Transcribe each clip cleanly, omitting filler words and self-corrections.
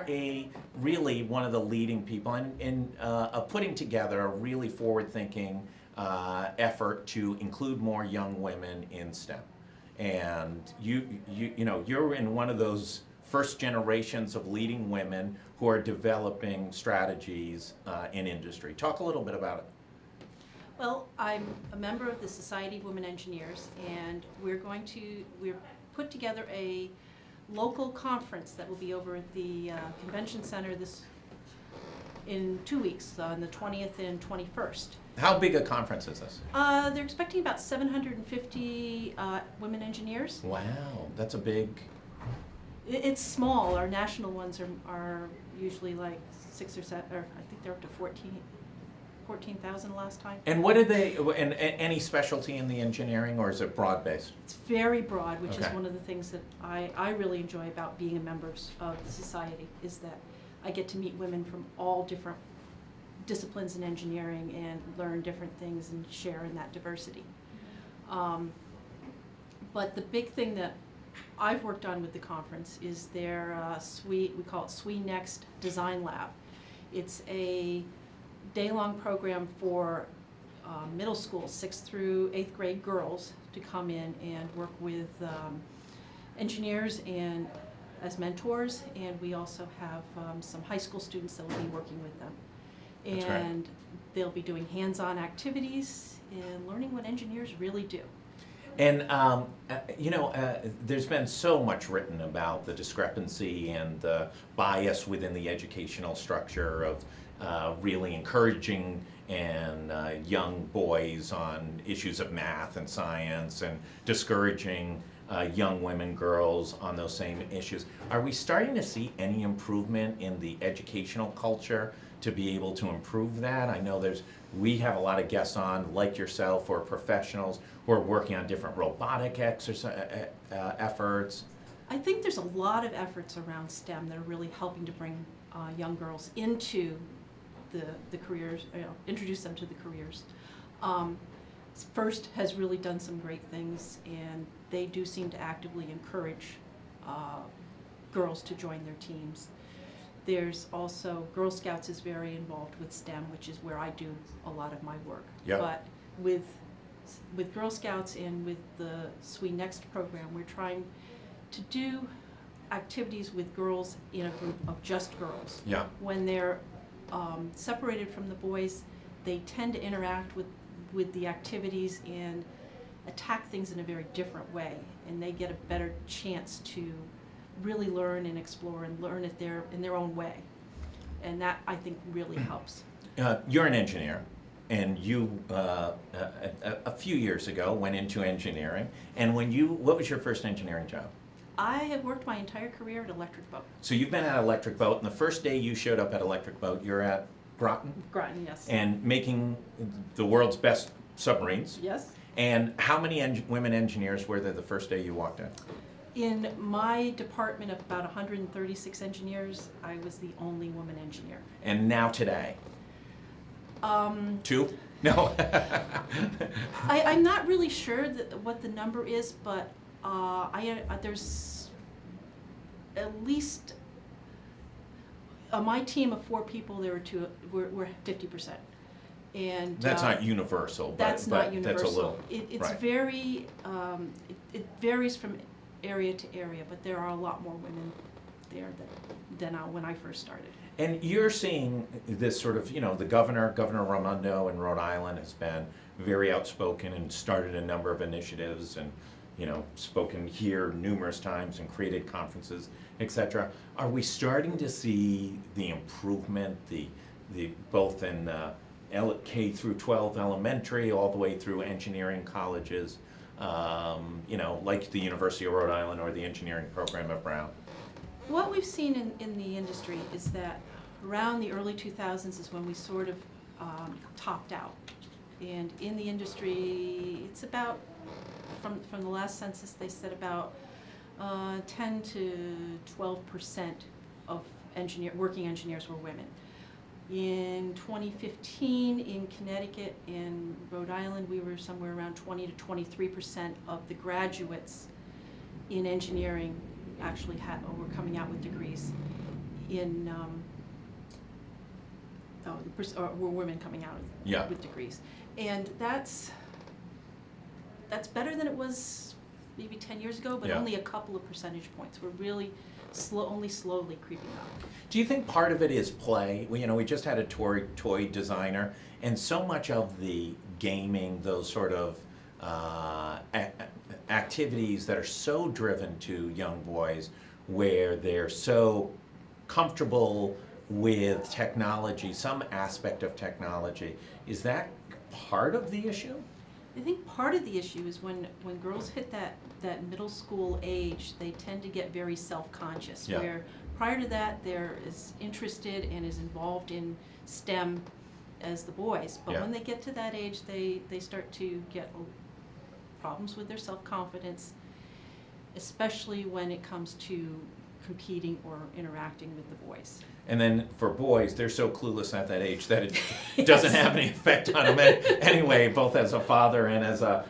really one of the leading people in putting together a really forward-thinking effort to include more young women in STEM. And you're in one of those first generations of leading women who are developing strategies in industry. Talk a little bit about it. Well, I'm a member of the Society of Women Engineers, and we're put together a local conference that will be over at the Convention Center in 2 weeks, on the 20th and 21st. How big a conference is this? They're expecting about 750 women engineers. Wow, that's a big... It's small. Our national ones are usually like 6 or 7, or I think they're up to 14,000 last time. And what did they, and any specialty in the engineering, or is it broad-based? It's very broad, which Okay. is one of the things that I really enjoy about being a member of the society, is that I get to meet women from all different disciplines in engineering and learn different things and share in that diversity. But the big thing that I've worked on with the conference is their we call it SWE Next Design Lab. It's a day-long program for middle school, 6th through 8th grade girls to come in and work with engineers and as mentors, and we also have some high school students that will be working with them. That's And right. they'll be doing hands-on activities and learning what engineers really do. And there's been so much written about the discrepancy and the bias within the educational structure of really encouraging young boys on issues of math and science, and discouraging young women, girls on those same issues. Are we starting to see any improvement in the educational culture to be able to improve that? I know we have a lot of guests on, like yourself, or professionals who are working on different robotic efforts. I think there's a lot of efforts around STEM that are really helping to bring young girls into the careers, introduce them to the careers. FIRST has really done some great things, and they do seem to actively encourage girls to join their teams. There's also, Girl Scouts is very involved with STEM, which is where I do a lot of my work. Yep. But with Girl Scouts and with the SWE Next program, we're trying to do activities with girls in a group of just girls. Yeah. When they're separated from the boys, they tend to interact with the activities and attack things in a very different way, and they get a better chance to really learn and explore and learn in their own way, and that I think really helps. You're an engineer, and you a few years ago went into engineering. And what was your first engineering job? I have worked my entire career at Electric Boat. So you've been at Electric Boat, and the first day you showed up at Electric Boat, you're at Groton? Groton, yes. And making the world's best submarines. Yes. And how many women engineers were there the first day you walked in? In my department of about 136 engineers, I was the only woman engineer. And now today? 2? No. I'm not really sure what the number is, but there's at least on my team of 4 people, there were 50%. And that's not universal, but that's not universal. That's a little. It's right. very it varies from area to area, but there are a lot more women there than when I first started. And you're seeing this sort of, the Governor Raimondo in Rhode Island has been very outspoken and started a number of initiatives, and spoken here numerous times and created conferences, etc. Are we starting to see the improvement, the both in K through 12 elementary all the way through engineering colleges, like the University of Rhode Island or the engineering program at Brown? What we've seen in the industry is that around the early 2000s is when we sort of topped out. And in the industry, it's about, from the last census, they said about 10 to 12% of working engineers were women. In 2015, in Connecticut and Rhode Island, we were somewhere around 20 to 23% of the graduates in engineering actually were coming out with degrees. in, were women coming out Yeah. with degrees. And that's better than it was maybe 10 years ago, but Yeah. only a couple of percentage points. We're really only slowly creeping up. Do you think part of it is play? We just had a toy designer, and so much of the gaming, those sort of activities that are so driven to young boys, where they're so comfortable with technology, some aspect of technology, is that part of the issue? I think part of the issue is when girls hit that middle school age, they tend to get very self-conscious. Yeah. Where prior to that, they're as interested and as involved in STEM as the boys. But Yeah. when they get to that age, they start to get problems with their self-confidence, especially when it comes to competing or interacting with the boys. And then for boys, they're so clueless at that age that it Yes. doesn't have any effect on them anyway, both as a father and as a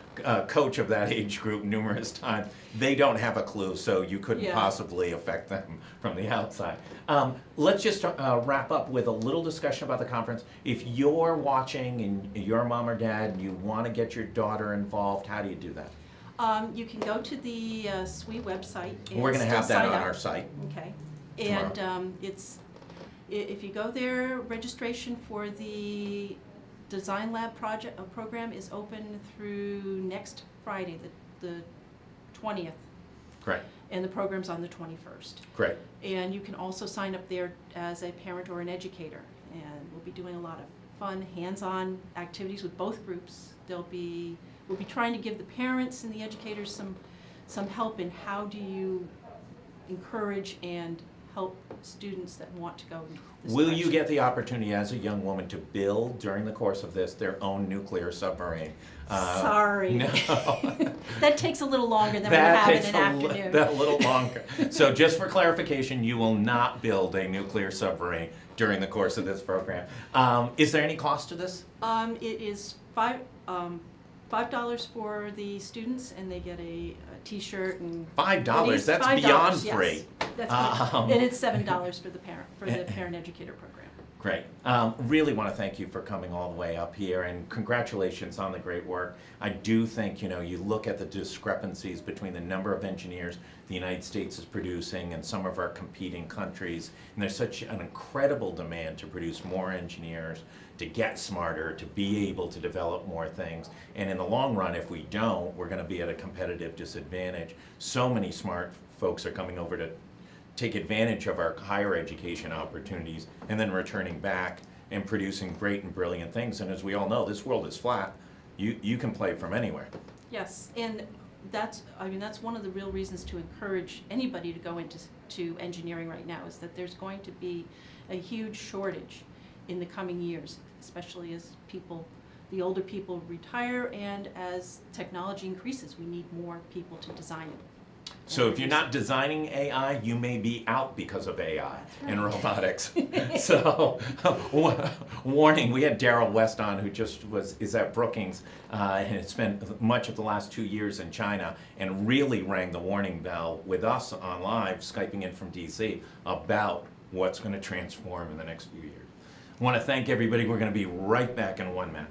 coach of that age group numerous times. They don't have a clue, so you couldn't Yeah. possibly affect them from the outside. Let's just wrap up with a little discussion about the conference. If you're watching and you're a mom or dad and you want to get your daughter involved, how do you do that? You can go to the SWE website and We're going to still have that sign on up. our site. Okay, tomorrow. and if you go there, registration for the Design Lab program is open through next Friday, the 20th, Great, and the program's on the 21st. great. And you can also sign up there as a parent or an educator, and we'll be doing a lot of fun, hands-on activities with both groups. We'll be trying to give the parents and the educators some help in how do you encourage and help students that want to go in this Will you direction. get the opportunity as a young woman to build, during the course of this, their own nuclear submarine? Sorry. No. That takes a little longer than we That have in takes an afternoon. that little longer. So just for clarification, you will not build a nuclear submarine during the course of this program. Is there any cost to this? It is $5 for the students, and they get a T-shirt and $5, goodies. that's $5, beyond yes. free. That's good. Um, And it's $7 for the parent educator program. Great. Really want to thank you for coming all the way up here, and congratulations on the great work. I do think, you look at the discrepancies between the number of engineers the United States is producing and some of our competing countries, and there's such an incredible demand to produce more engineers, to get smarter, to be able to develop more things. And in the long run, if we don't, we're going to be at a competitive disadvantage. So many smart folks are coming over to take advantage of our higher education opportunities and then returning back and producing great and brilliant things. And as we all know, this world is flat. You can play from anywhere. Yes, and that's one of the real reasons to encourage anybody to go into engineering right now, is that there's going to be a huge shortage in the coming years, especially as the older people retire, and as technology increases, we need more people to design it. So if you're not designing AI, you may be out because of AI and robotics. So, warning, we had Daryl West on, who is at Brookings, and had spent much of the last 2 years in China, and really rang the warning bell with us on live, Skyping in from DC, about what's going to transform in the next few years. I want to thank everybody. We're going to be right back in 1 minute.